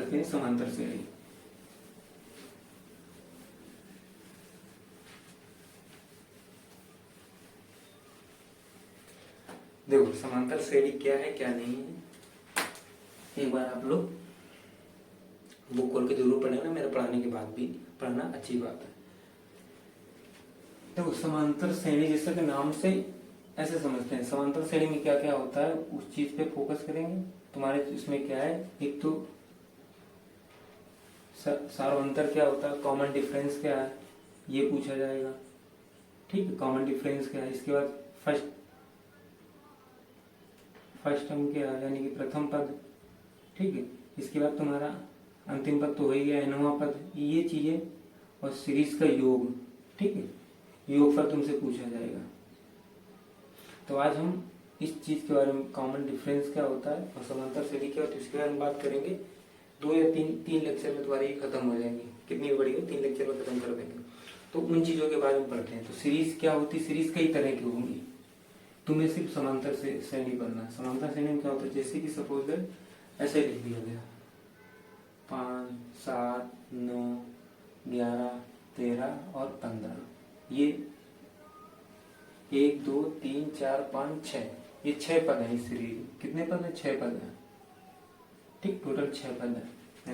रखते हैं समांतर श्रेणी। देखो समांतर श्रेणी क्या है क्या नहीं है, एक बार आप लोग बुक खोल के जरूर पढ़ेंगे, मेरे पढ़ाने के बाद भी पढ़ना अच्छी बात है। देखो समांतर श्रेणी जैसा कि नाम से ऐसे समझते हैं, समांतर श्रेणी में क्या क्या होता है उस चीज पे फोकस करेंगे। तुम्हारे इसमें क्या है, एक तो सार्वंतर क्या होता है, कॉमन डिफरेंस क्या है ये पूछा जाएगा, ठीक है, कॉमन डिफरेंस क्या है। इसके बाद फर्स्ट टर्म क्या है यानी कि प्रथम पद, ठीक है। इसके बाद तुम्हारा अंतिम पद तो हो ही गया, nवां पद, ये चीजें और सीरीज का योग, ठीक है, योगफल तुमसे पूछा जाएगा। तो आज हम इस चीज के बारे में, कॉमन डिफरेंस क्या होता है और समांतर श्रेणी क्या होती है इसके बारे में बात करेंगे। 2 या 3 लेक्चर में तुम्हारी खत्म हो जाएंगी, कितनी बड़ी हो 3 लेक्चर में खत्म कर देंगे। तो उन चीजों के बारे में पढ़ते हैं। तो सीरीज क्या होती है, सीरीज कई तरह की होंगी, तुम्हें सिर्फ समांतर से श्रेणी पढ़ना है। समांतर श्रेणी में क्या होता है, जैसे कि सपोज ऐसे लिख दिया गया 5, 7, 9, 11, 13 और 15, ये 1, 2, 3, 4, 5, 6, ये 6 पद है इस सीरीज में। कितने पद है, 6 पद है, ठीक, टोटल 6 पद है।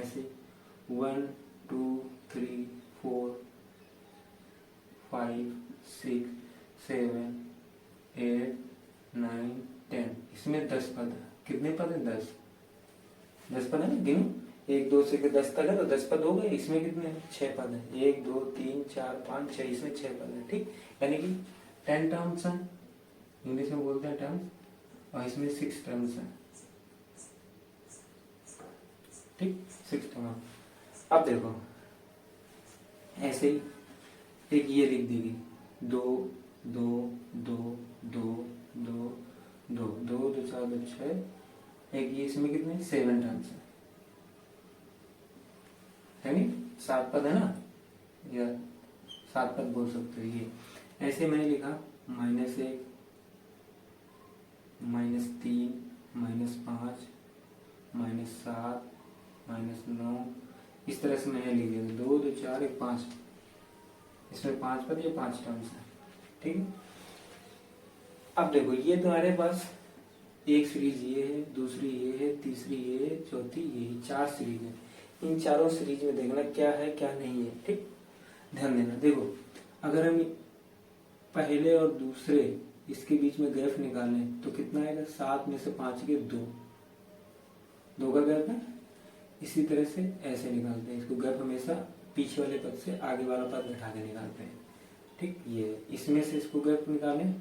ऐसे 1, 2, 3, 4, 5, 6, 7, 8, 9, 10, इसमें 10 पद है। कितने पद है, 10 पद है ना, गिनो 1, 2 से 10 तक है तो 10 पद हो गए। इसमें कितने 6 पद है, 1, 2, 3, 4, 5, 6, इसमें 6 पद है, ठीक, यानी कि 10 टर्म्स हैं, इंग्लिश में बोलते हैं टर्म्स, और इसमें 6 टर्म्स हैं, ठीक, 6 टर्म। अब देखो ऐसे ही एक ये लिख देगी 2, 2, 2, 2, 2, 2, 2, 2, 4, 2, 6, एक ये इसमें कितने 7 टर्म्स है नहीं, 7 पद है ना, या 7 पद बोल सकते हो। ये ऐसे मैंने लिखा -1, -3, -5, -7, -9, इस तरह से मैंने लिख दिया 2, 2, 4, 1, 5, इसमें 5 पद, ये 5 टर्म्स है, ठीक है। अब देखो ये तुम्हारे पास एक सीरीज ये है, दूसरी ये है, तीसरी ये है, चौथी ये है, 4 सीरीज है। इन चारों सीरीज में देखना क्या है क्या नहीं है, ठीक, ध्यान देना। देखो अगर हम पहले और दूसरे इसके बीच में गैप निकालें तो कितना आएगा, 7 में से 5 के 2 का गैप है। इसी तरह से ऐसे निकालते हैं इसको, गैप हमेशा पीछे वाले पद से आगे वाला पद घटा के निकालते हैं, ठीक। ये इसमें से इसको गैप निकालें,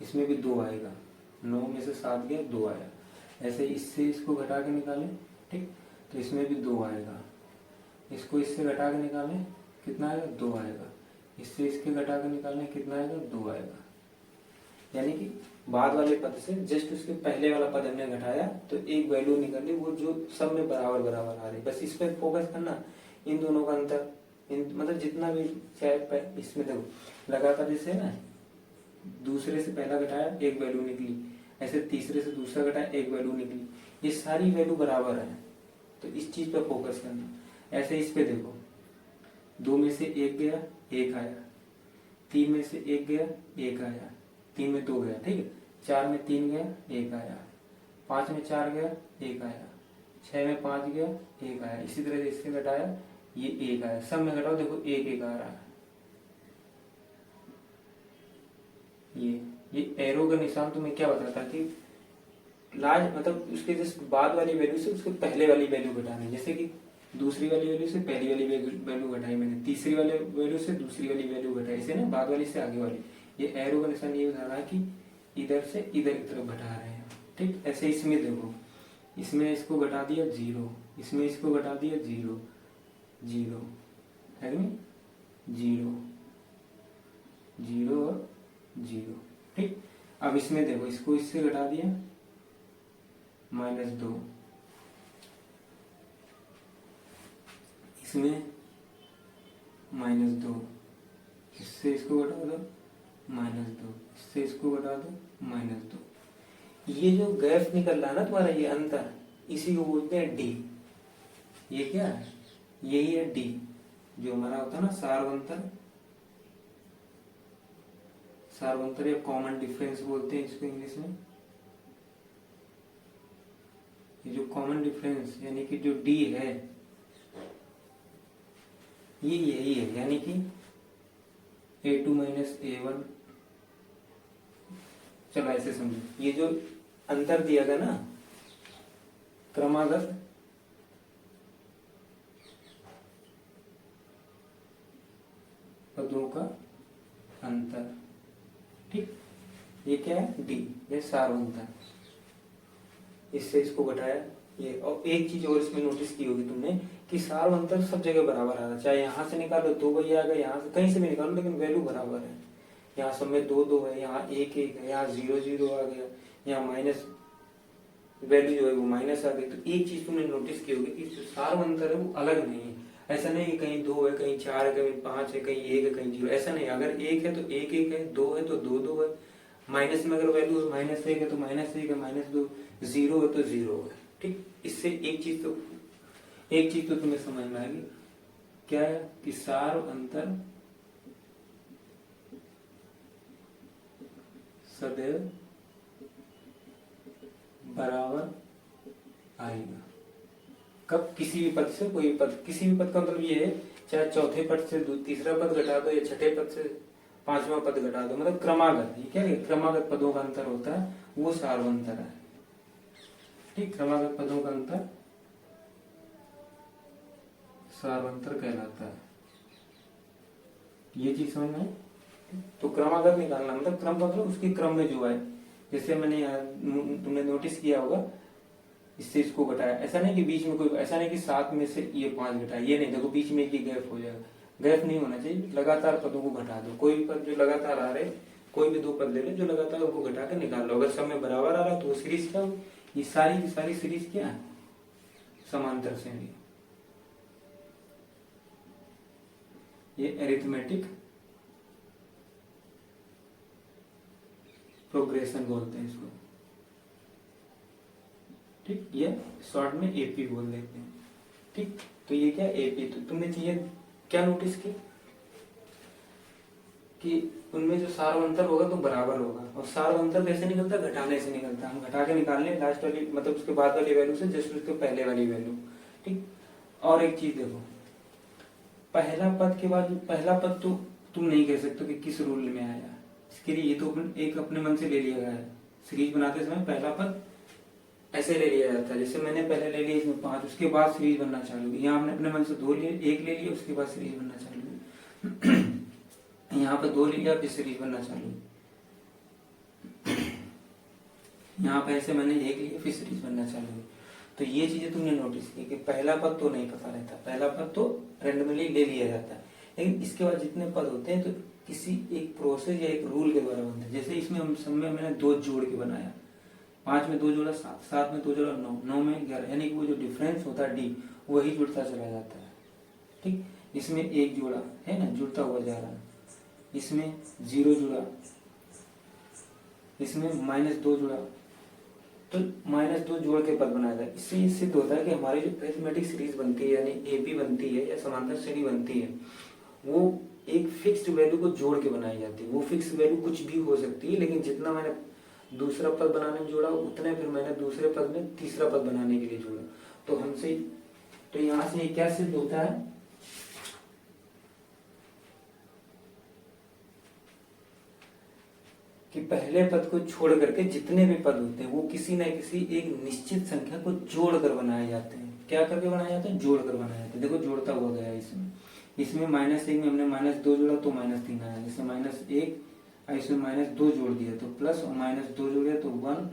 इसमें भी 2 आएगा, 9 में से 7 गया 2 आया। ऐसे इससे इसको घटा के निकालें, ठीक, तो इसमें भी 2 आएगा। इसको इससे घटा के निकालें कितना आएगा, 2 आएगा। इससे इसके घटा के निकालें कितना आएगा, 2 आएगा। यानी कि बाद वाले पद से जस्ट उसके पहले वाला पद हमने घटाया तो एक वैल्यू निकली, वो जो सब में बराबर बराबर आ रही, बस इस पर फोकस करना, इन दोनों का अंतर, मतलब जितना भी चाहे इसमें देखो लगातार जैसे ना, दूसरे से पहला घटाया एक वैल्यू निकली, ऐसे तीसरे से दूसरा घटाया एक वैल्यू निकली, ये सारी वैल्यू बराबर है, तो इस चीज पर फोकस करना। ऐसे इस पे देखो 2 में से 1 गया 1 आया, 3 में से 1 गया 1 आया, 3 में 2 गया, ठीक है, 4 में 3 गया 1 आया, 5 में 4 गया 1 आया, 6 में 5 गया 1 आया। इसी तरह से इससे घटाया ये 1 आया, सब में घटाओ देखो 1 1 आ रहा है। ये एरो का निशान तुम्हें क्या बताता है कि लार्ज मतलब उसके जस्ट बाद वाली वैल्यू से उसके पहले वाली वैल्यू घटानी, जैसे कि दूसरी वाली वैल्यू से पहली वाली वैल्यू घटाई मैंने, तीसरी वाली वैल्यू से दूसरी वाली वैल्यू घटाई, इसे ना बाद वाली से आगे वाली। ये एरो का निशान ये बता रहा है कि इधर से इधर की तरफ घटा रहे हैं, ठीक। ऐसे इसमें देखो, इसमें इसको घटा दिया 0, इसमें इसको घटा दिया 0, 0 है नहीं, 0 0 और 0, ठीक। अब इसमें देखो, इसको इससे घटा दिया -2, इसमें -2, इससे इसको घटा दो -2, इससे इसको घटा दो -2। ये जो गैप निकल रहा है ना तुम्हारा, ये अंतर, इसी को बोलते हैं डी, ये क्या है, यही है डी, जो हमारा होता है ना सार्वंतर, सार्वंतर या कॉमन डिफरेंस बोलते हैं इसको इंग्लिश में। ये जो कॉमन डिफरेंस यानी कि जो डी है ये यही है, यानी कि a2 माइनस a1, चलो ऐसे समझो, ये जो अंतर दिया गया ना क्रमागत पदों का अंतर, ठीक, ये क्या है डी, ये सार्वंतर, इससे इसको घटाया ये। और एक चीज और इसमें नोटिस की होगी तुमने कि सार्वंतर सब जगह बराबर आ रहा है, चाहे यहाँ से निकालो 2 वही आ गया, यहाँ से कहीं से भी निकालो लेकिन वैल्यू बराबर है। यहाँ सब में 2 2 है, यहाँ 1 1 है, यहाँ 0 0 आ गया, यहाँ माइनस वैल्यू जो है वो माइनस आ गई। तो एक चीज तुमने नोटिस की होगी कि जो सार्वंतर है वो अलग नहीं है, ऐसा नहीं कि कहीं 2 है, कहीं 4 है, कहीं 5 है, कहीं 1 है, कहीं 0, ऐसा नहीं। अगर 1 है तो 1 1 है, 2 है तो 2 2 है, माइनस में अगर वैल्यू है -1 है तो -1 है, -2, 0 है तो 0 है, ठीक। इससे एक चीज तो तुम्हें समझ में आएगी, क्या है कि सार्वंतर सदैव बराबर आएगा। कब, किसी भी पद से कोई पद, किसी भी पद का मतलब ये है चाहे चौथे पद से तीसरा पद घटा दो या छठे पद से पांचवा पद घटा दो, मतलब क्रमागत, ये क्या है क्रमागत पदों का अंतर होता है वो सार्वंतर है, ठीक। क्रमागत पदों का अंतर सार्वंतर कहलाता है, ये चीज समझ में। तो क्रमागत निकालना मतलब क्रम का मतलब उसके क्रम में जो है, जैसे मैंने यहाँ तुमने नोटिस किया होगा, इससे इसको घटाया, ऐसा नहीं कि बीच में कोई, ऐसा नहीं कि 7 में से ये 5 घटाया, ये नहीं, देखो बीच में एक ही गैप हो जाएगा, गैप नहीं होना चाहिए, लगातार पदों को घटा दो, कोई भी पद जो लगातार आ रहे, कोई भी 2 पद ले लो जो लगातार, उनको घटा के निकाल लो, अगर सब में बराबर आ रहा है तो वो सीरीज क्या हो, ये सारी की सारी सीरीज क्या है समांतर श्रेणी, ये अरिथमेटिक प्रोग्रेशन बोलते हैं इसको, ठीक। ये शॉर्ट में एपी बोल देते हैं, ठीक। तो ये क्या एपी, तो तुमने चीजें क्या नोटिस की कि उनमें जो सार्वंतर होगा तो बराबर होगा, और सार्वंतर कैसे निकलता है, घटाने से निकलता है, हम घटा के निकाल लें लास्ट वाली, मतलब उसके बाद वाली वैल्यू से जस्ट उसके पहले वाली वैल्यू, ठीक। और एक चीज देखो, पहला पद के बाद पहला पद तो तुम नहीं कह सकते कि किस रूल में आया, इसके लिए ये तो एक अपने मन से ले लिया गया है, सीरीज बनाते समय पहला पद ऐसे ले लिया जाता है, जैसे मैंने पहले ले लिया इसमें 5, उसके बाद सीरीज बनना चालू की, यहाँ हमने अपने मन से 2 लिए, 1 ले लिया, उसके बाद सीरीज बनना चालू की, यहाँ पे 2 ले लिया फिर सीरीज बनना चालू, यहाँ पे ऐसे मैंने 1 लिया फिर सीरीज बनना चालू की। तो ये चीजें तुमने नोटिस की कि पहला पद तो नहीं पता रहता, पहला पद तो रैंडमली ले लिया जाता है, लेकिन इसके बाद जितने पद होते हैं तो किसी एक प्रोसेस या एक रूल के द्वारा बनते हैं। जैसे इसमें हम सब में मैंने 2 जोड़ के बनाया, 5 में 2 जोड़ा 7, 7 में 2 जोड़ा 9, 9 में 11, यानी कि वो जो डिफरेंस होता है डी वही जुड़ता चला जाता है, ठीक। इसमें 1 जोड़ा है ना, जुड़ता हुआ जा रहा है, इसमें 0 जुड़ा, इसमें -2 जुड़ा, तो -2 जोड़ के पद बनाया जाए। इससे ये सिद्ध होता है कि हमारी जो अरिथमेटिक सीरीज बनती है यानी एपी बनती है या समांतर श्रेणी बनती है, वो एक फिक्स्ड वैल्यू को जोड़ के बनाई जाती है। वो फिक्स वैल्यू कुछ भी हो सकती है, लेकिन जितना मैंने दूसरा पद बनाने में जोड़ा उतने फिर मैंने दूसरे पद में तीसरा पद बनाने के लिए जोड़ा। तो हमसे, तो यहां से क्या सिद्ध होता है कि पहले पद को छोड़ करके जितने भी पद होते हैं वो किसी न किसी एक निश्चित संख्या को जोड़कर बनाए जाते हैं। क्या करके बनाए जाते हैं, जोड़कर बनाए जाते हैं। देखो जोड़ता हुआ गया इसमें -1 में हमने -2 जोड़ा तो -3 आया, जैसे -1 इसमें -2 जोड़ दिया तो प्लस, और -2 जोड़े तो 1,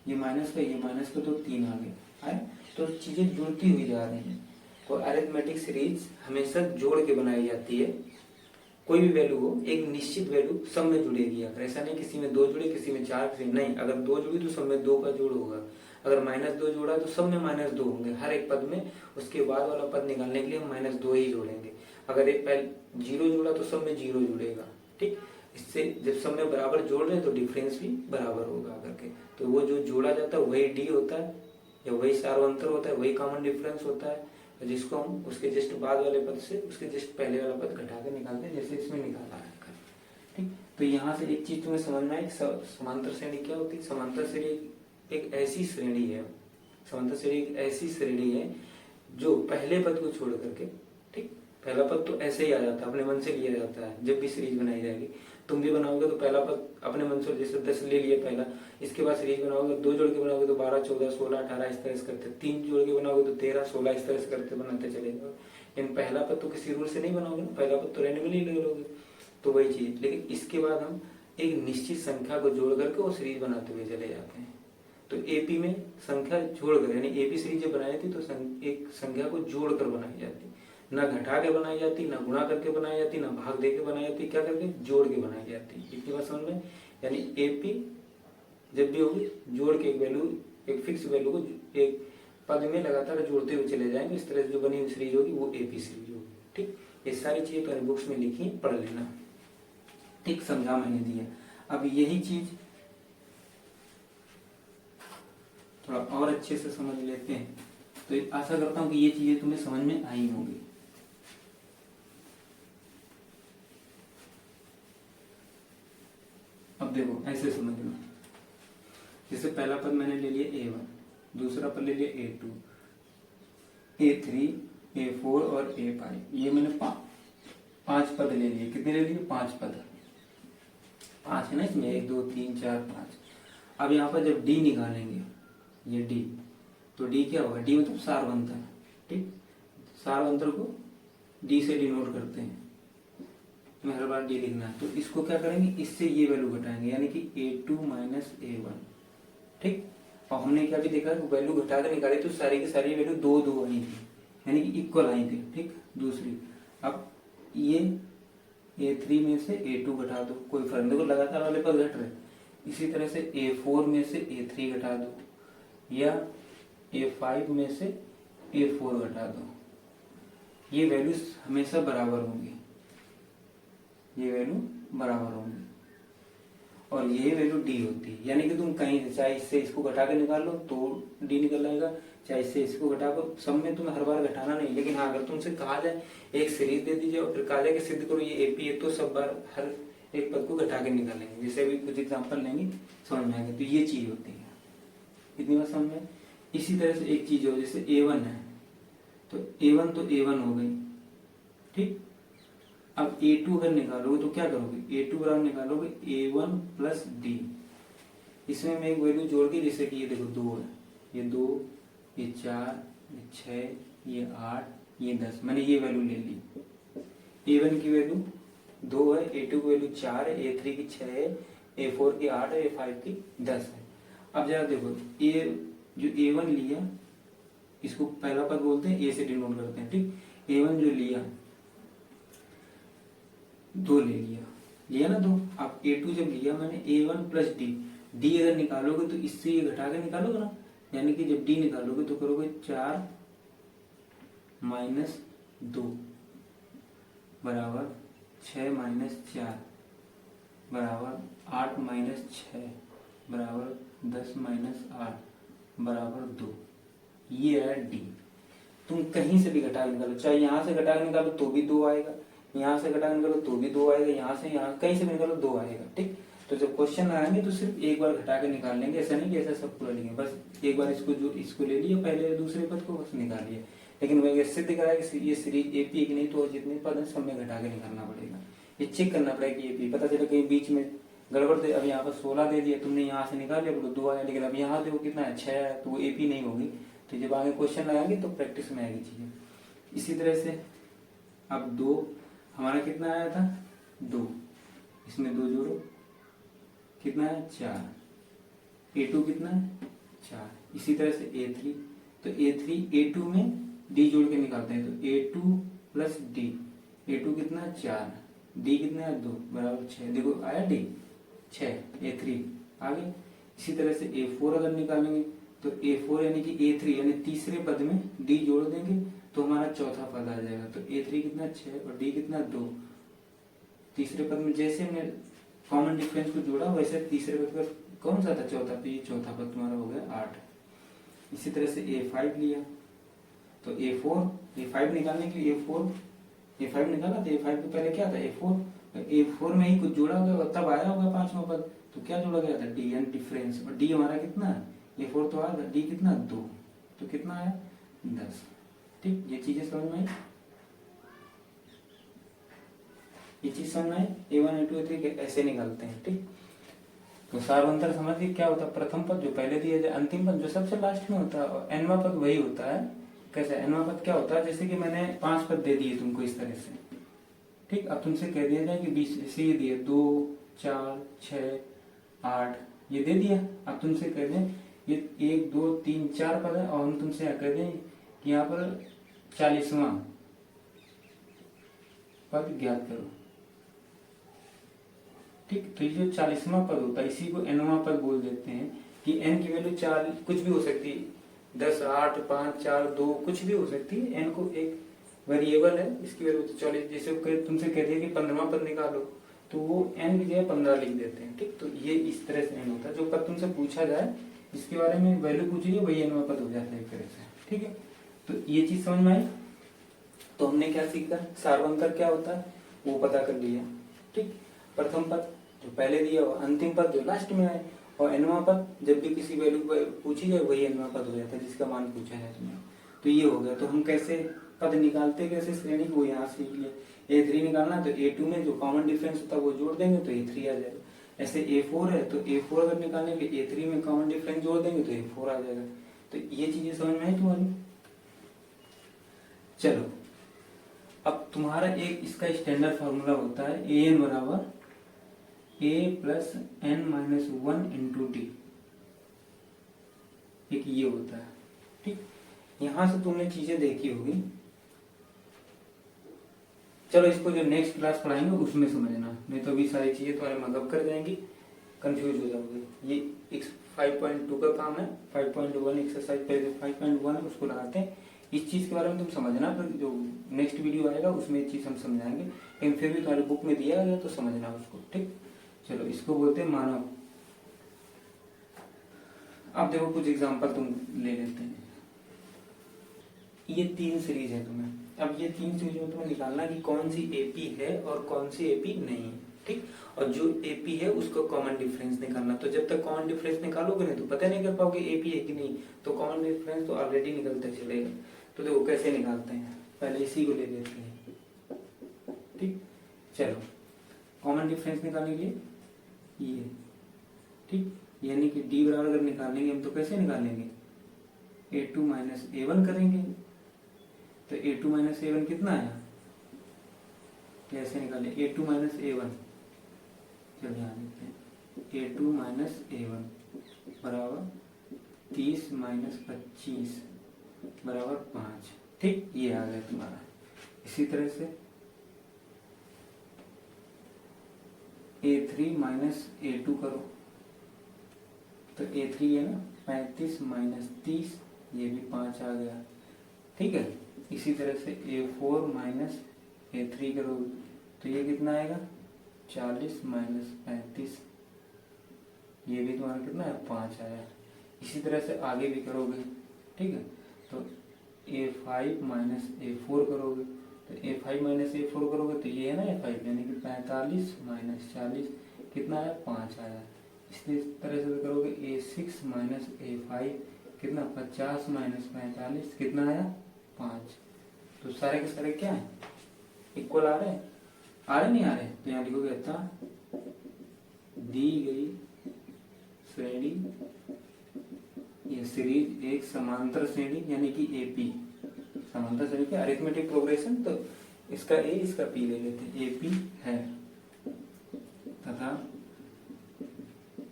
ये माइनस का ये माइनस का तो 3 आ गए। तो चीजें जुड़ती हुई जा रही हैं। तो अरिथमेटिक सीरीज हमेशा जोड़ के बनाई जाती है। कोई भी वैल्यू हो, एक निश्चित वैल्यू सब में जुड़ेगी। अगर ऐसा नहीं किसी में 2 जुड़े किसी में 4, किसी में नहीं, अगर 2 जुड़ी तो सब में 2 का जोड़ होगा। अगर -2 जोड़ा तो सब में -2 होंगे हर एक पद में। उसके बाद वाला पद निकालने के लिए हम -2 ही जोड़ेंगे। अगर एक पहले 0 जोड़ा तो सब में 0 जुड़ेगा, ठीक। इससे जब सब में बराबर जोड़ रहे तो डिफरेंस भी बराबर होगा करके। तो वो जो जोड़ा जाता है वही डी होता है, या वही सार्वंतर होता है, वही कॉमन डिफरेंस होता है, और जिसको हम उसके जस्ट बाद वाले पद से उसके जस्ट पहले वाला पद घटा के निकालते हैं, जैसे इसमें निकाला है। ठीक, तो यहाँ से एक चीज तुम्हें समझना है, समांतर श्रेणी क्या होती है। समांतर श्रेणी एक ऐसी श्रेणी है, समांतर श्रेणी एक ऐसी श्रेणी है जो पहले पद को छोड़ करके, ठीक, पहला पद तो ऐसे ही आ जाता है, अपने मन से लिया जाता है। जब भी सीरीज बनाई जाएगी तुम भी बनाओगे तो पहला पद अपने मन से, जैसे 10 ले लिया पहला, इसके बाद सीरीज बनाओगे, 2 जोड़ के बनाओगे तो 12, 14, 16, 18 इस तरह से करते, 3 जोड़ के बनाओगे तो 13, 16 इस तरह से करते बनाते चलेगा। लेकिन पहला पद तो किसी रूल से नहीं बनाओगे ना, पहला पद तो रैंडमली ले लोगे, तो वही चीज। लेकिन इसके बाद हम एक निश्चित संख्या को जोड़ करके वो सीरीज बनाते हुए चले जाते हैं। तो एपी में संख्या जोड़कर, यानी एपी सीरीज जब बनाई थी तो एक संख्या को जोड़कर बनाई जाती, ना घटा के बनाई जाती, ना गुणा करके बनाई जाती, ना भाग दे के बनाई जाती, क्या करके जोड़ के बनाई जाती। इतनी बात समझ में। यानी एपी जब भी होगी जोड़ के एक वैल्यू, एक फिक्स वैल्यू को एक पद में लगातार जोड़ते हुए चले जाएंगे, इस तरह से जो बनी हुई सीरीज होगी वो एपी सीरीज होगी। ठीक, ये सारी चीजें तो बुक्स में लिखी, पढ़ लेना। ठीक, समझा मैंने दिया। अब यही चीज थोड़ा और अच्छे से समझ लेते हैं, तो आशा करता हूं कि ये चीजें तुम्हें समझ में आई होंगी। अब देखो ऐसे समझ लो, जैसे पहला पद मैंने ले लिया A1, दूसरा पद ले लिया A2, A3, A4 और A5, ये मैंने 5 पद ले लिए। कितने ले लिए? 5 पद, 5 है ना इसमें, 1 2 3 4 5। अब यहाँ पर जब D निकालेंगे, ये D, तो D क्या होगा? D मतलब सारवंतर। ठीक, सारवंतर को D से डिनोट करते हैं, मैं हर बार D लिखना है। तो इसको क्या करेंगे, इससे ये वैल्यू घटाएंगे, यानी कि A2 माइनस A1। ठीक, और हमने क्या भी देखा, वैल्यू घटा कर निकाली तो सारी की सारी वैल्यू 2 आई थी, यानी कि इक्वल आई थी। ठीक, दूसरी, अब ये A3 में से A2 घटा दो, कोई फर्क नहीं, लगातार वाले पर घट रहे। इसी तरह से A4 में से A3 घटा दो, या A5 में से A4 घटा दो। ये वैल्यू हमेशा बराबर होंगी, ये वैल्यू बराबर होंगी, और ये वैल्यू D होती है। यानी कि तुम कहीं चाहे इससे इसको घटा के निकाल लो तो D निकल आएगा, चाहे इससे इसको घटा कर, सब में तुम्हें हर बार घटाना नहीं। लेकिन हाँ, अगर तुमसे कहा जाए एक सीरीज दे दीजिए और फिर कहा जाए कि सिद्ध करो ये एपी है, तो सब बार हर एक पद को घटा के निकालेंगे। जैसे अभी कुछ एग्जाम्पल लेंगे समझ में आएंगे। तो ये चीज होती है, इतनी बात समझ में। इसी तरह से एक चीज हो, जैसे A1 है तो A1 तो A1 हो गई। ठीक, अब A2 अगर निकालोगे तो क्या करोगे, A2 बराबर निकालोगे A1 प्लस D। इसमें मैं एक वैल्यू जोड़ के, जैसे कि ये देखो 2 है, ये 2, ये 4, ये 6, ये 8, ये 10, मैंने ये वैल्यू ले ली। A1 की वैल्यू 2 है, A2 की वैल्यू 4 है, A3 की 6 है, A4 की 8 है, A5 की 10 है। अब जरा देखो, ये जो A1 लिया, इसको पहला पद बोलते हैं, A से डिनोट करते हैं। ठीक, A1 जो लिया 2 ले लिया ना 2। अब A2 जब लिया मैंने A1 प्लस D अगर निकालोगे तो इससे ये घटा के निकालोगे ना, यानी कि जब D निकालोगे तो करोगे 4 माइनस 2 बराबर 6 माइनस 4 बराबर 8 माइनस 6 बराबर 10 माइनस 8 बराबर 2। ये है D। तुम कहीं से भी घटा के निकालो, चाहे यहाँ से घटा के निकालो तो भी 2 आएगा, यहाँ से घटा के निकालो तो भी 2 आएगा, यहाँ से यहाँ कहीं से निकालो 2 आएगा। ठीक, तो जब क्वेश्चन आएंगे तो सिर्फ एक बार घटा के निकाल लेंगे, ऐसा नहीं कि ऐसा सब पूरा लेंगे। बस एक बार इसको ले लिया पहले, दूसरे पद को बस निकाल लिया। लेकिन वह सिद्ध कराया कि ये सीरीज एपी की नहीं, तो जितने पद हैं सब में घटा के निकालना पड़ेगा। ये चेक करना पड़ेगा कि एपी, पता चला कहीं बीच में गड़बड़ दे। अब यहाँ पर 16 दे दिया तुमने, यहाँ से निकाल लिया तो 2 आया, लेकिन अब यहाँ देखो कितना है 6 है, तो वो एपी नहीं होगी। तो जब आगे क्वेश्चन आएंगे तो प्रैक्टिस में आएगी चीजें। इसी तरह से अब 2 हमारा कितना आया था 2, इसमें 2 जोड़ो, कितना है 4, A2 कितना है 4। इसी तरह से A3, तो A3 A2 में D जोड़ के निकालते हैं, तो A2 प्लस D, A2 कितना है 4, D कितना है 2 बराबर 6। देखो आया D 6, A3 आगे। इसी तरह से A4 अगर निकालेंगे तो A4 यानी कि A3 यानी तीसरे पद में D जोड़ देंगे तो हमारा चौथा पद आ जाएगा। तो A3 कितना 6 और D कितना 2। तीसरे पद में जैसे हमने कॉमन डिफरेंस को जोड़ा वैसे तीसरे पद पर कौन सा था चौथा, तो ये चौथा पद तुम्हारा हो गया 8। इसी तरह से A5 लिया तो A5 निकालने के लिए A5 निकाला तो A5 के पहले क्या था A4 में ही कुछ जोड़ा होगा तब आया होगा पांचवा पद। तो क्या जोड़ा गया था dn डिफरेंस, और d हमारा कितना है A4 तो आया था, d कितना 2, तो कितना आया 10। ठीक, ये चीजें समझ में आई, ये चीज समझ में आई। A1 A2 A3 ऐसे निकालते हैं। ठीक, तो सार्वंतर समझिए क्या होता है, प्रथम पद जो पहले दिया जाए, अंतिम पद जो सबसे लास्ट में होता है, और nवां पद वही होता है। कैसे nवां पद क्या होता है, जैसे कि मैंने 5 पद दे दिए तुमको इस तरह से। ठीक, अब तुमसे कह दिया जाए कि 20 से ये दिए 2 4 6 8 ये दे दिया। अब तुमसे कह दें ये 1 2 3 4 पद है, और हम तुमसे कह दें कि यहाँ पर 40वां पद ज्ञात करो। ठीक, तो ये जो 40वां पद होता है इसी को nवां पद बोल देते हैं, कि n की वैल्यू 4 कुछ भी हो सकती है, 10 8 5 4 2 कुछ भी हो सकती है। n को एक वेरिएबल है, इसकी वैल्यू तो 40। जैसे तुमसे कह दिया कि 15वां पद निकालो, तो वो n की जगह 15 लिख देते हैं। ठीक, तो ये इस तरह से n होता है। जो पद तुमसे पूछा जाए जिसके बारे में वैल्यू पूछी है वही nवां पद हो जाता है एक तरह से। ठीक है, तो ये चीज समझ में आई। तो हमने क्या सीखा, सार्वंतर क्या होता है वो पता कर लिया। ठीक, प्रथम पद जो पहले दिया हो, अंतिम पद जो लास्ट में आए, और nवां पद जब भी किसी वैल्यू पूछी जाए वही nवां पद हो जाता है जिसका मान पूछा है तुम्हें। तो ये हो गया। तो हम कैसे पद निकालते, कैसे श्रेणी को यहाँ सीख लिया। A3 निकालना तो A2 में जो कॉमन डिफरेंस होता है वो जोड़ देंगे तो A3 आ जाएगा। ऐसे A4 है तो A4 अगर निकालने के लिए A3 में कॉमन डिफरेंस जोड़ देंगे तो A4 आ जाएगा। तो ये चीजें समझ में आई तुम्हारी। चलो, अब तुम्हारा एक इसका स्टैंडर्ड फॉर्मूला होता है an बराबर a plus n minus 1 into D, एक ये होता है। ठीक, यहां से तुमने चीजें देखी होगी। चलो इसको जो नेक्स्ट क्लास पढ़ाएंगे उसमें समझना, नहीं तो अभी सारी चीजें तुम्हारे मगअप कर जाएंगी, कंफ्यूज हो जाओगे। ये 5.2 का काम है। 5.1 एक्सरसाइज पहले 5.1 है उसको लगाते हैं। इस चीज के बारे में तुम समझना, फिर जो नेक्स्ट वीडियो आएगा उसमें ये चीज हम समझाएंगे, लेकिन फिर भी तुम्हारी बुक में दिया गया तो समझना उसको। ठीक, चलो इसको बोलते हैं मानव। अब देखो कुछ एग्जांपल तुम ले लेते हैं। ये 3 सीरीज है तुम्हें, अब ये 3 सीरीज में तुम्हें निकालना कि कौन सी एपी है और कौन सी एपी नहीं है। ठीक, और जो एपी है उसको कॉमन डिफरेंस निकालना। तो जब तक कॉमन डिफरेंस निकालोगे नहीं तो पता नहीं कर पाओगे एपी है कि नहीं, तो कॉमन डिफरेंस तो ऑलरेडी निकलता चलेगा। तो देखो कैसे निकालते हैं, पहले इसी को ले लेते हैं। ठीक, चलो कॉमन डिफरेंस निकालने के लिए ये, ठीक, यानी कि डी बराबर अगर निकालेंगे हम तो कैसे निकालेंगे, A2 माइनस A1 करेंगे। तो A2 माइनस A1 कितना आया, कैसे निकालें A2 माइनस A1, चलिए यहाँ लिखते हैं A2 माइनस A1 बराबर 30 माइनस 25 बराबर 5। ठीक, ये आ गया तुम्हारा। इसी तरह से A3 माइनस A2 करो, तो A3 है ना 35 माइनस 30, ये भी 5 आ गया। ठीक है, इसी तरह से A4 माइनस A3 करोगे तो ये कितना आएगा 40 माइनस 35, ये भी तुम्हारा कितना है 5 आया। इसी तरह से आगे भी करोगे। ठीक है, तो A5 माइनस A4 करोगे, तो A5 माइनस A4 करोगे तो ये है ना A5 यानी कि 45 माइनस 40 कितना आया 5 आया। इसी तरह से करोगे A6 माइनस A5 कितना 50 माइनस 45 कितना आया 5। तो सारे के सारे क्या है इक्वल आ रहे नहीं आ रहे, तो यहाँ लिखोगे अतः दी गई श्रेणी, ये सीरीज एक समांतर श्रेणी यानी कि एपी, समांतर श्रेणी के अरिथमेटिक प्रोग्रेशन, तो इसका ए इसका पी ले लेते हैं, एपी है तथा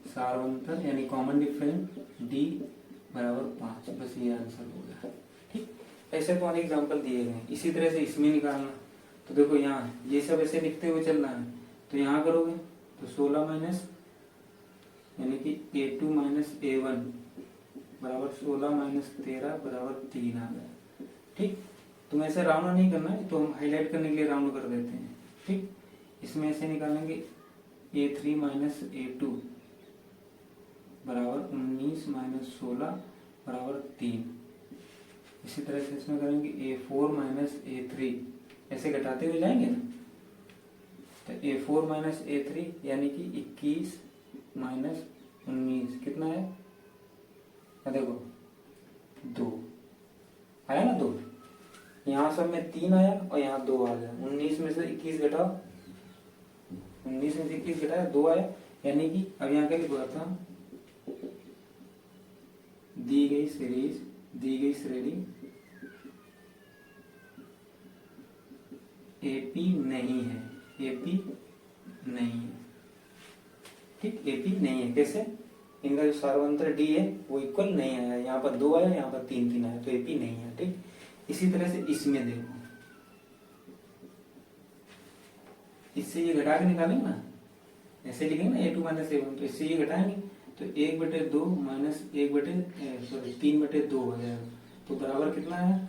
सार्वंतर यानी कॉमन डिफरेंस डी बराबर 5। बस ये आंसर हो गया। ठीक, ऐसे तो अनेक एग्जाम्पल दिए गए। इसी तरह से इसमें निकालना, तो देखो यहाँ ये सब ऐसे लिखते हुए चलना है, तो यहाँ करोगे तो 16 माइनस यानी कि A2 माइनस A1 बराबर 16 माइनस 13 बराबर 3 आ गया। ठीक, तुम ऐसे राउंड नहीं करना है, तो हम हाईलाइट करने के लिए राउंड कर देते हैं। ठीक, इसमें ऐसे निकालेंगे A3 माइनस A2 बराबर 19 माइनस 16 बराबर 3। इसी तरह से इसमें करेंगे A4 माइनस A3, ऐसे घटाते हुए जाएंगे ना। तो A4 माइनस A3 यानी कि 21 माइनस 19 कितना है, देखो 2 आया ना, 2 यहाँ सब में 3 आया और यहाँ 2 आ गया। 19 में से 21 घटाओ, 19 में से 21 घटाया 2 आया, यानी कि अब यहाँ क्या लिखा था, दी गई श्रेणी एपी नहीं है, एपी नहीं है, ठीक, एपी नहीं है। कैसे, इनका जो सार्वंतर डी है वो इक्वल नहीं आया, यहाँ पर 2 आया, यहाँ पर 3 आया, तो एपी नहीं है, ठीक। इसी तरह से इसमें देखो, इससे ये घटा के निकालेंगे ना, ऐसे लिखेंगे ना A2 माइनस A1, तो इससे ये घटाएंगे तो 1/2 माइनस 3/2 हो जाएगा, तो बराबर कितना है,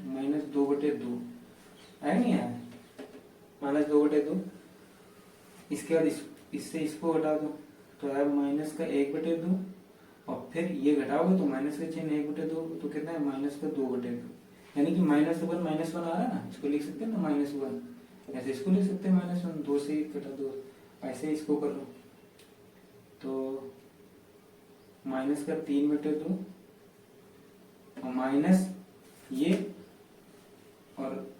माइनस 2/2 आया, नहीं आया, माइनस 2/2। इसके बाद इससे इसको घटा दो तो आया माइनस का 1/2, और फिर ये घटाओगे तो माइनस का चिन्ह 1/2, तो कितना है, माइनस का 2/2, यानी कि -1 -1 आ रहा है ना, इसको लिख सकते हैं ना -1, ऐसे इसको लिख सकते हैं -1, 2 से 1 घटा 2, ऐसे इसको कर लो तो माइनस का 3/2 और माइनस ये और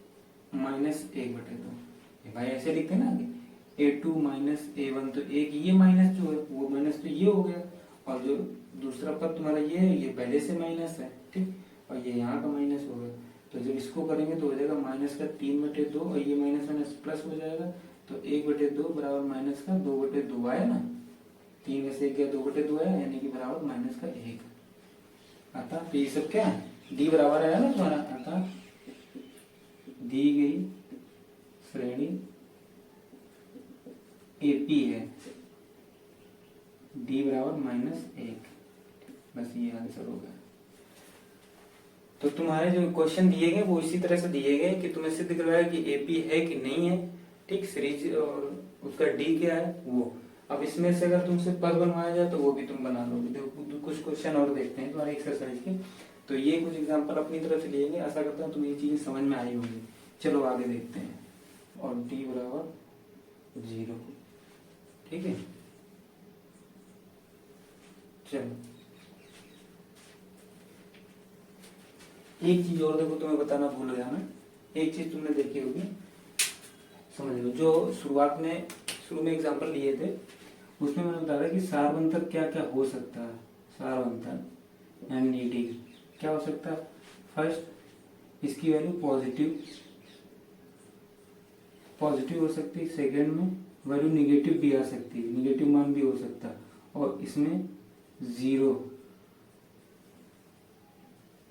माइनस 1/2, भाई ऐसे लिखते हैं ना, A2 माइनस A1, तो एक ये माइनस जो है वो माइनस तो ये हो गया, और जो दूसरा पद तुम्हारा ये है ये पहले से माइनस है, ठीक, और ये यहाँ का माइनस हो गया, तो जब इसको करेंगे तो हो जाएगा माइनस का 3/2 और ये माइनस माइनस प्लस हो जाएगा, तो 1/2 बराबर माइनस का 2/2 आया ना, 3 में से 1 गया 2/2 आया, यानी कि बराबर माइनस का 1। अतः तो ये सब क्या है, डी बराबर आया ना तुम्हारा, अतः दी गई श्रेणी एपी है, डी बराबर -1, बस ये आंसर होगा। तो तुम्हारे जो क्वेश्चन दिए गए वो इसी तरह से दिए गए कि तुम्हें सिद्ध करवाया कि एपी है कि नहीं है, ठीक, सीरीज और उसका डी क्या है वो। अब इसमें से अगर तुमसे पद बनवाया जाए तो वो भी तुम बना लोगे। देखो कुछ क्वेश्चन और देखते हैं तुम्हारे एक्सरसाइज के, तो ये कुछ एग्जांपल अपनी तरफ से लिए गए, आशा करता हूँ तुम्हें ये चीजें समझ में आई होगी। चलो आगे देखते हैं, और डी बराबर 0, ठीक है। चलो एक चीज और देखो, तुम्हें बताना भूल गया मैं, एक चीज तुमने देखी होगी, समझ लो, जो शुरू में एग्जांपल लिए थे उसमें मैंने बताया कि सार्वंतर क्या क्या हो सकता है, सार्वंतर एनडीटी क्या हो सकता है। फर्स्ट, इसकी वैल्यू पॉजिटिव हो सकती है, सेकेंड में वैल्यू निगेटिव भी आ सकती है, निगेटिव मान भी हो सकता है, और इसमें 0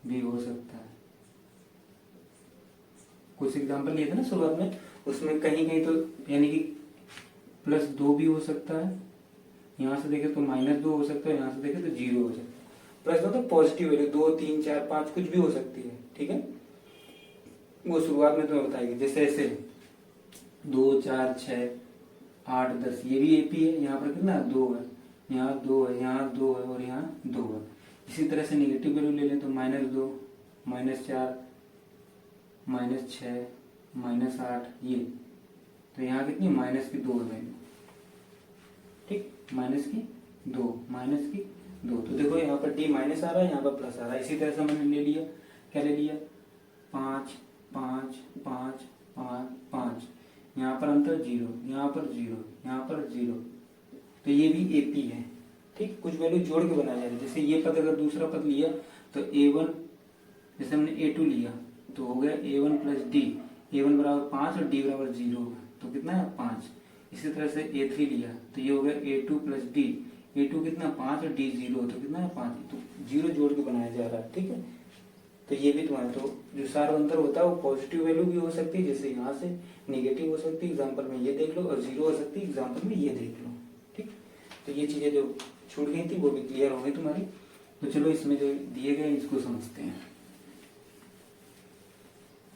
भी हो सकता है। कुछ एग्जांपल लिए थे ना शुरुआत में, उसमें कहीं कहीं तो यानी कि +2 भी हो सकता है, यहाँ से देखे तो -2 हो सकता है, यहाँ से देखे तो 0 हो सकता है। प्लस होता है पॉजिटिव वैल्यू 2 3 4 5 कुछ भी हो सकती है, ठीक है, वो शुरुआत में तुम्हें बताएगी। जैसे ऐसे 2 4 6 8 10, ये भी एपी है, यहाँ पर कितना 2 है, यहाँ 2 है, यहाँ 2 है और यहाँ 2 है। इसी तरह से नेगेटिव वैल्यू ले लें तो -2 -4 -6 -8, ये तो यहाँ कितनी -2 वैल्यू, ठीक, -2 तो देखो यहाँ पर डी माइनस आ रहा है, यहाँ पर प्लस आ रहा है। इसी तरह से मैंने ले लिया, क्या ले लिया, 5 5 5 5 5, यहाँ पर अंतर 0, यहाँ पर 0, यहाँ पर 0, तो ये भी एपी है, ठीक। कुछ वैल्यू जोड़ के बनाया जा रहा है, जैसे ये पद अगर दूसरा पद लिया तो A1, जैसे हमने A2 लिया तो हो गया A1 प्लस डी, A1 बराबर 5 और D बराबर 0, तो कितना है 5। इसी तरह से A3 लिया तो ये हो गया A2 प्लस डी, A2 कितना 5 और D 0, तो कितना है 5, तो 0 जोड़ के बनाया जा रहा है, ठीक है। तो ये भी तुम्हारा, तो जो सार्वंतर होता है वो पॉजिटिव वैल्यू भी हो सकती है, जैसे यहाँ से निगेटिव हो सकती है, एग्जाम्पल में ये देख लो, और 0 हो सकती है, एग्जाम्पल में ये देख लो, ठीक। तो ये चीजें जो छूट गई थी वो भी क्लियर हो गई तुम्हारी। तो चलो इसमें जो दिए गए इसको समझते हैं।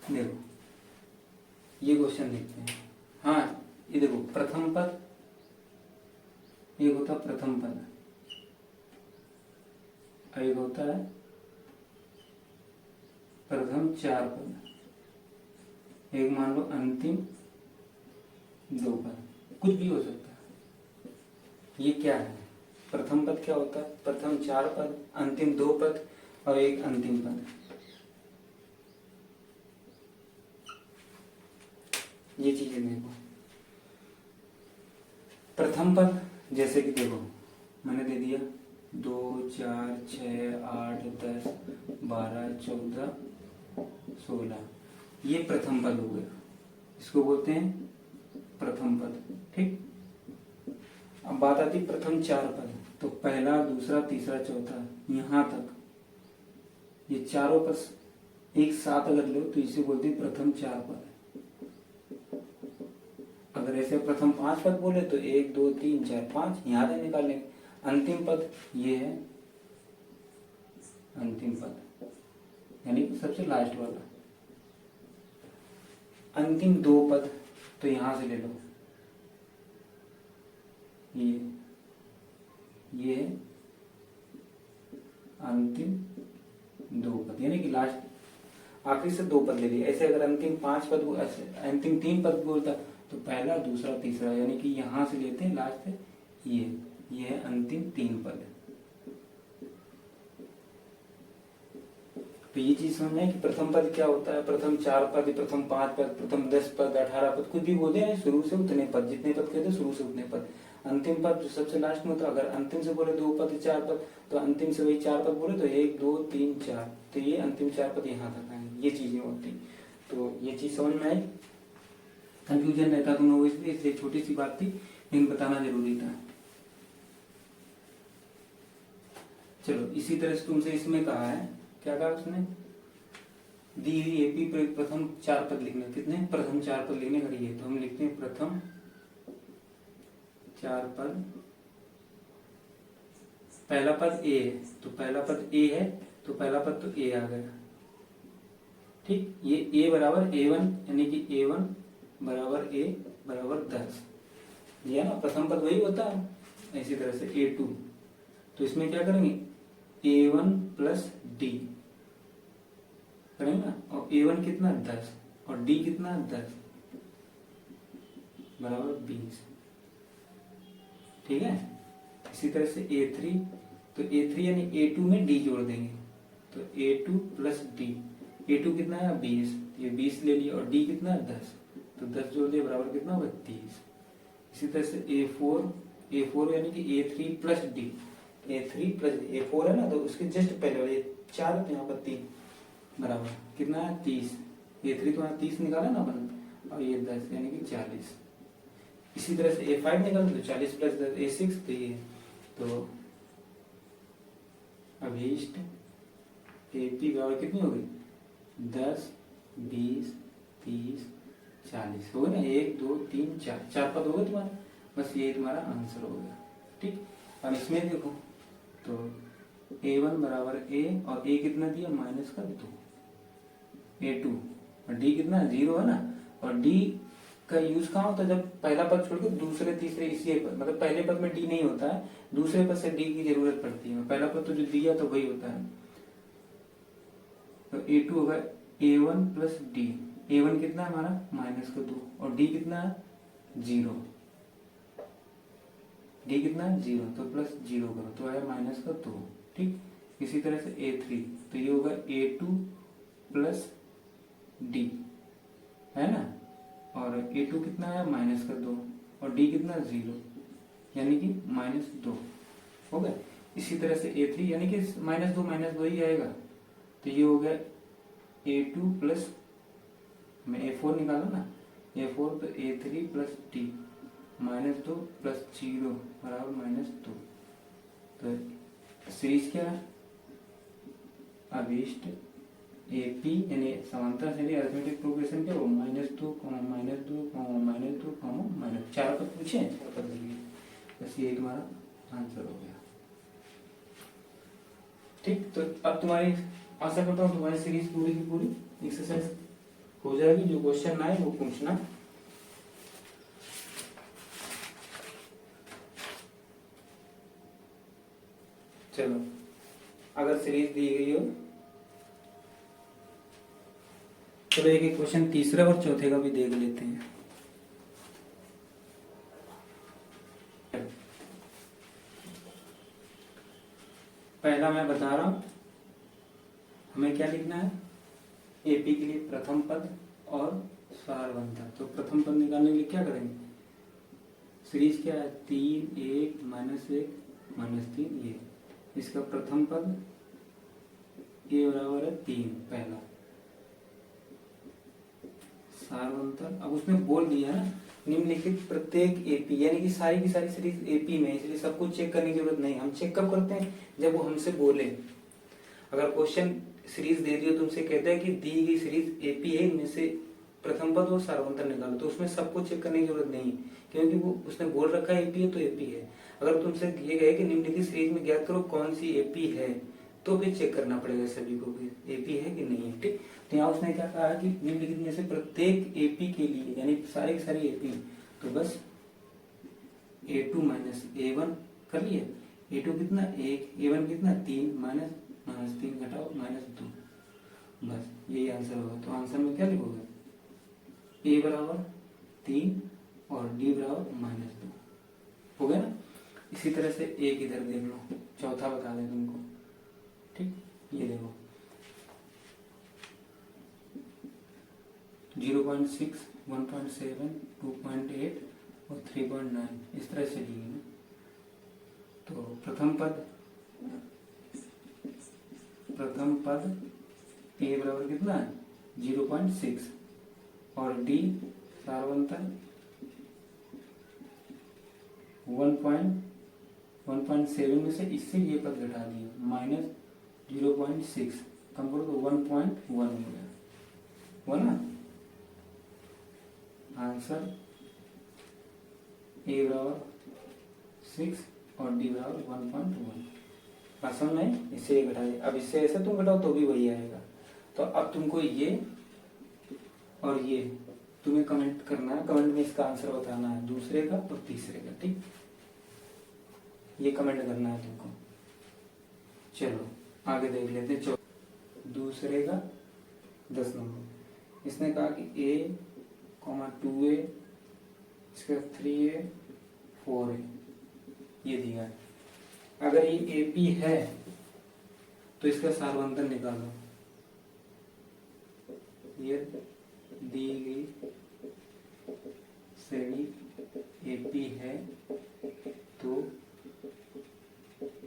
देखो ये क्वेश्चन देखते हैं। हाँ ये देखो, प्रथम पद, एक होता प्रथम पद, एक होता है प्रथम चार पद, एक मान लो अंतिम दो पद, कुछ भी हो सकता है। ये क्या है? प्रथम पद क्या होता है? प्रथम चार पद, अंतिम दो पद और एक अंतिम पद। ये चीजें देखो। प्रथम पद जैसे कि देखो मैंने दे दिया 2 4 6 8 10 12 14 16, ये प्रथम पद हो गया, इसको बोलते हैं प्रथम पद। ठीक, अब बात आती प्रथम चार पद, तो पहला दूसरा तीसरा चौथा यहां तक ये चारों पद एक साथ अगर लो तो इसे बोलते हैं प्रथम चार पद। अगर ऐसे प्रथम पांच पद बोले तो 1 2 3 4 5 यहां से निकालेंगे। अंतिम पद ये है अंतिम पद, यानी कि सबसे लास्ट वाला। अंतिम दो पद तो यहां से ले लो, ये है अंतिम दो पद, यानी कि लास्ट आखिरी से दो पद ले लिए। ऐसे अगर अंतिम पांच पद, अंतिम तीन पद बोलता तो पहला दूसरा तीसरा, यानी कि यहां से लेते हैं लास्ट से ये है अंतिम तीन पद। तो ये चीज समझ में कि प्रथम पद क्या होता है, प्रथम चार पद, प्रथम पांच पद, प्रथम 10 पद, 18 पद, कुछ भी बोलते हैं शुरू से उतने पद, जितने पद कहते शुरू से उतने पद। अंतिम पद जो सबसे लास्ट में होता है, अगर अंतिम से बोले दो पद चार पद तो अंतिम से वही चार पद बोले तो 1 2 3 4, तो ये अंतिम चार पद यहाँ तक आएंगे। ये चीजें होती, तो ये चीज समझ में आई। कंफ्यूजन रहता तुम लोगों को, इसलिए छोटी सी बात थी लेकिन बताना जरूरी था। चलो इसी तरह से तुमसे इसमें कहा है, क्या कहा उसने, दी हुई एपी प्रथम चार पद लिखने, कितने प्रथम चार पद लिखने करिए, तो हम लिखते हैं प्रथम चार पद। पहला पद ए है तो पहला पद ए है तो पहला पद तो ए आ गया। ठीक, ये ए बराबर A1, यानी कि A1 बराबर A बराबर 10 दिया ना, प्रथम पद वही होता है। इसी तरह से A2, तो इसमें क्या करेंगे A1 प्लस D करेंगे ना, और A1 कितना 10 और D कितना 10 बराबर 20। ठीक है, इसी तरह से A3, तो A3 यानी A2 में D जोड़ देंगे, तो A2 प्लस D, A2 कितना है 20, ये 20 ले लिया, और D कितना है 10, तो 10 जोड़ दिया बराबर कितना होगा 30। इसी तरह से A4 यानी कि A3 plus D, A3 plus A4 है ना, तो उसके जस्ट पहले वाले 4 यहाँ पर 3 बराबर कितना है 30। A3 तो यहाँ 30 निकाला ना अपन, और ये 10 यानी कि 40। इसी तरह से A5 निकाल तो 40 प्लस 10 A6, तो ये तो अभीष्ट AP बराबर कितनी हो गई 10 20 30 40 हो गए ना, 1 2 3 4 चार पद हो गए तुम्हारे, बस ये तुम्हारा आंसर हो गया। ठीक, और इसमें देखो तो A1 बराबर A, और A कितना दिया -2, A2 और D कितना 0 है ना, और D का यूज कहाँ होता है, जब पहला पद छोड़कर दूसरे तीसरे इसी पद, मतलब पहले पद में D नहीं होता है, दूसरे पद से D की जरूरत पड़ती है। पहला पद तो जो दिया तो वही होता है, तो A2 होगा A1 प्लस D, A1 कितना है हमारा -2 और D कितना है 0, D कितना है 0, तो प्लस 0 करो तो आया -2। ठीक, इसी तरह से A3, तो ये होगा A2 प्लस D है ना, और A2 कितना है -2 और D कितना 0, यानी कि -2 हो गया। इसी तरह से A3 यानी कि -2 ही आएगा, तो ये हो गया A2 प्लस, मैं A4 निकाला ना, A4 तो A3 प्लस D -2 प्लस 0 बराबर -2। तो सीरीज क्या है, अभीष्ट AP यानी समांतर श्रेणी अरिथमेटिक प्रोग्रेशन क्या हो -2 चार पद पूछे, चार पद लिए, बस ये तुम्हारा आंसर हो गया। ठीक, तो अब तुम्हारी आशा करता हूँ तुम्हारी सीरीज पूरी की पूरी एक्सरसाइज हो जाएगी। जो क्वेश्चन ना आए वो पूछना। चलो, अगर सीरीज दी गई हो चलो एक एक क्वेश्चन तीसरे और चौथे का भी देख लेते हैं। पहला मैं बता रहा हूं, हमें क्या लिखना है, एपी के लिए प्रथम पद और सारवंतर। तो प्रथम पद निकालने के लिए क्या करेंगे, सीरीज क्या है, 3 1 -1 -3 ये, इसका प्रथम पद ए बराबर है 3 पहला, सारवंतर। अब उसने बोल दिया ना निम्नलिखित प्रत्येक एपी, यानी कि सारी की सारी सीरीज एपी में, इसलिए सब कुछ चेक करने की जरूरत नहीं। हम चेक कब करते हैं, जब वो हमसे बोले। अगर क्वेश्चन सीरीज दे दियो, तुमसे कहता है कि दी गई सीरीज एपी है, इनमें से प्रथम पद और सारवंतर निकालो, तो उसमें सब कुछ चेक करने की जरूरत नहीं, क्योंकि वो उसने बोल रखा है एपी है तो एपी है। अगर तुमसे ये कहे कि निम्नलिखित सीरीज में ज्ञात करो कौन सी एपी है, तो फिर चेक करना पड़ेगा सभी को कि एपी है कि नहीं है। ठीक, तो यहाँ उसने क्या कहा कि निम्नलिखित में से प्रत्येक एपी के लिए, यानी सारी की सारी एपी, तो बस a2 - a1 कर लिया। a2 कितना 1, a1 कितना 3, -3 घटाओ -2, बस यही आंसर होगा। तो आंसर में क्या लिखोगे, a बराबर 3 और d बराबर -2 हो गया ना। इसी तरह से एक इधर देख लो, चौथा बता दें तुमको। ठीक, ये देखो 0.6 1.7 2.8 और 3.9 इस तरह से ली है। तो प्रथम पद ए बराबर कितना है 0.6 और डी सारवंतर 1.7 में से इससे ये पद घटा दिए -0.6, कम करो तो 1.1 हो गया, हो ना। आंसर ए बराबर 6 और डी बराबर 1.1। आसान है, इससे ये घटाइए। अब इससे ऐसे तुम घटाओ तो भी वही आएगा। तो अब तुमको ये और ये तुम्हें कमेंट करना है, कमेंट में इसका आंसर बताना है, दूसरे का और तीसरे का। ठीक, ये कमेंट करना है तुमको। चलो आगे देख लेते हैं। दूसरे का 10 नंबर, इसने कहा कि a, 2a, इसका 3a 4a ये दिया है। अगर ये AP है तो इसका सारवंतर निकालो। ये दी गई श्रेणी AP है तो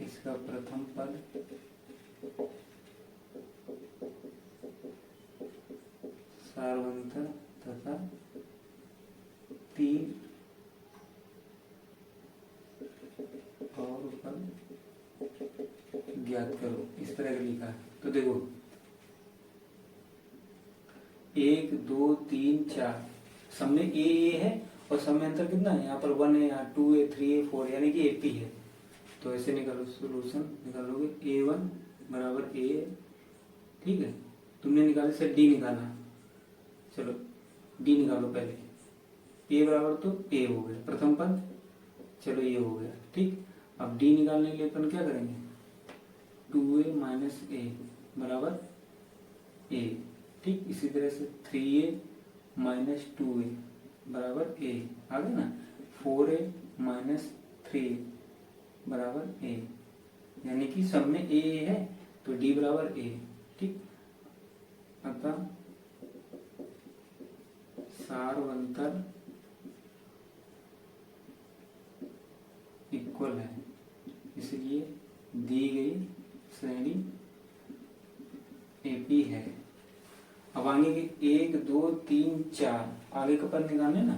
इसका प्रथम पद सारवंतर तथा 3 और पद ज्ञात करो, इस तरह का लिखा है। तो देखो 1 2 3 4 सब में ए है और सब में अंतर कितना है, यहाँ पर 1 है, यहाँ 2 है, 3 है, 4 यानी कि AP है। तो ऐसे निकालो, सोल्यूशन निकालोगे A1 बराबर A, ठीक है। तुमने निकाले से D निकाला, चलो D निकालो पहले। A बराबर तो A हो गया प्रथम पद, चलो ये हो गया। ठीक, अब D निकालने के लिए अपन क्या करेंगे, 2a - a बराबर a। ठीक, इसी तरह से 3a - 2a बराबर a आ गया ना। 4a - 3 बराबर a, यानी कि सब में a है तो d बराबर a। ठीक, अतः सारवंतर इक्वल है, इसलिए दी गई श्रेणी AP है। अब आगे के 1 2 3 4 आगे का पद निकालने ना,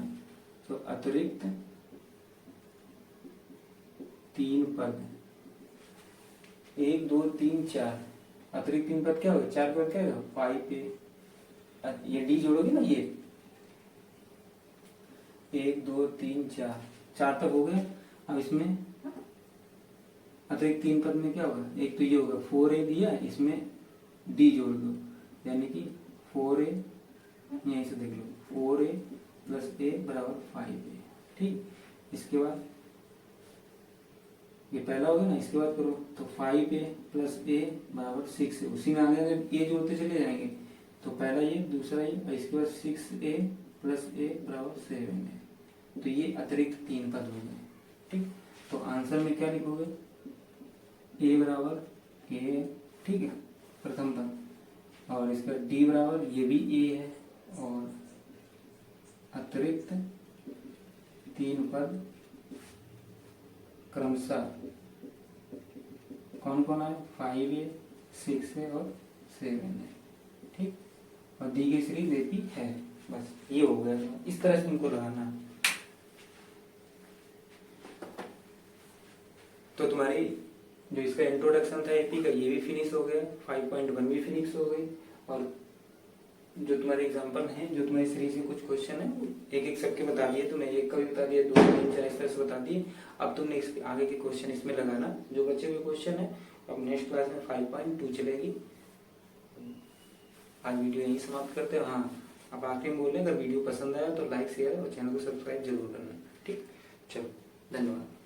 तो अतिरिक्त 3 पद 1 2 3 4 अतिरिक्त 3 पद क्या होगा, 4 पद क्या होगा 5a, ये D जोड़ोगे ना, ये 1 2 3 4 तक हो गया। अब इसमें अतिरिक्त 3 पद में क्या होगा, एक तो ये होगा 4a दिया, इसमें D जोड़ दो, यानी कि 4a, यहीं से देख लो 4a + a बराबर 5a। ठीक, इसके बाद ये पहला होगा ना, इसके बाद करो तो 5a + a बराबर 6 है। उसी में आगे अगर a जोड़ते चले जाएंगे तो पहला ये, दूसरा ये, और इसके बाद 6a + a बराबर 7 है। तो ये अतिरिक्त 3 पद हो गए। ठीक, तो आंसर में क्या लिखोगे, a बराबर a, ठीक है, प्रथम पद, और इसका d बराबर ये भी a है, और अतिरिक्त 3 पद क्रमशः कौन कौन है, 5a, 6a और 7 है। ठीक, और दी गई सीरीज एपी है। बस ये हो गया। इस तरह से तुमको लगाना। तो तुम्हारी जो इसका इंट्रोडक्शन था एपी का, ये भी फिनिश हो गया, 5.1 भी फिनिश हो गई। और जो तुम्हारे एग्जाम्पल हैं, जो तुम्हारी सीरीज के कुछ क्वेश्चन है, एक एक सबके बता दिए तुमने, एक का भी बता दिया, 2 3 4 इस तरह से बता दिए। अब तुमने इसके आगे के क्वेश्चन इसमें लगाना, जो बचे हुए क्वेश्चन है। अब नेक्स्ट क्लास में 5.2 चलेगी। आज वीडियो यहीं समाप्त करते हो। हाँ, अब आखिर में बोले, अगर वीडियो पसंद आया तो लाइक, शेयर और चैनल को सब्सक्राइब जरूर करना। ठीक, चलो, धन्यवाद।